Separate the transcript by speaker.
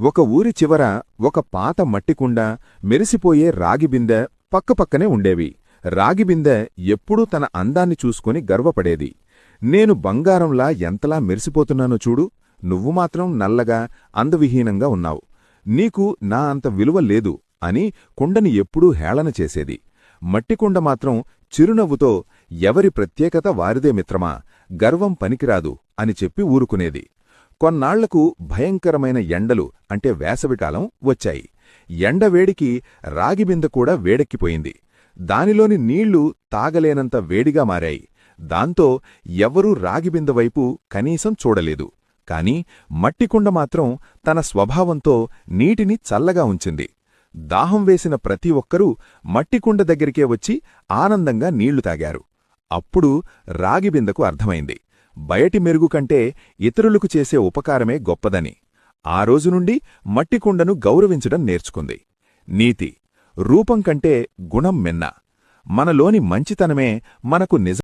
Speaker 1: ఒక ఊరి చివర ఒక పాత మట్టికుండ, మెరిసిపోయే రాగిబిందె పక్కపక్కనే ఉండేవి. రాగిబిందె ఎప్పుడూ తన అందాన్ని చూసుకుని గర్వపడేది. నేను బంగారంలా ఎంతలా మెరిసిపోతున్నానో చూడు, నువ్వు మాత్రం నల్లగా, అందవిహీనంగా ఉన్నావు. నీకు నా అంత విలువ లేదు అని కుండని ఎప్పుడూ హేళన చేసేది. మట్టికుండ మాత్రం చిరునవ్వుతో, ఎవరి ప్రత్యేకత వారిదే మిత్రమా, గర్వం పనికిరాదు అని చెప్పి ఊరుకునేది. కొన్నాళ్లకు భయంకరమైన ఎండలు అంటే వేసవికాలం వచ్చాయి. ఎండవేడికి రాగిబిందె కూడా వేడెక్కిపోయింది. దానిలోని నీళ్లు తాగలేనంత వేడిగా మారాయి. దాంతో ఎవ్వరూ రాగిబిందె వైపు కనీసం చూడలేదు. కాని మట్టికుండ మాత్రం తన స్వభావంతో నీటిని చల్లగా ఉంచింది. దాహం వేసిన ప్రతి ఒక్కరూ మట్టికుండ దగ్గరికే వచ్చి ఆనందంగా నీళ్లు తాగారు. అప్పుడు రాగిబిందెకు అర్థమైంది, బయటి మెరుగు కంటే ఇతరులకు చేసే ఉపకారమే గొప్పదని. ఆ రోజునుండి మట్టికుండను గౌరవించడం నేర్చుకుంది. నీతి: రూపం కంటే గుణం మిన్న. మనలోని మంచితనమే మనకు నిజ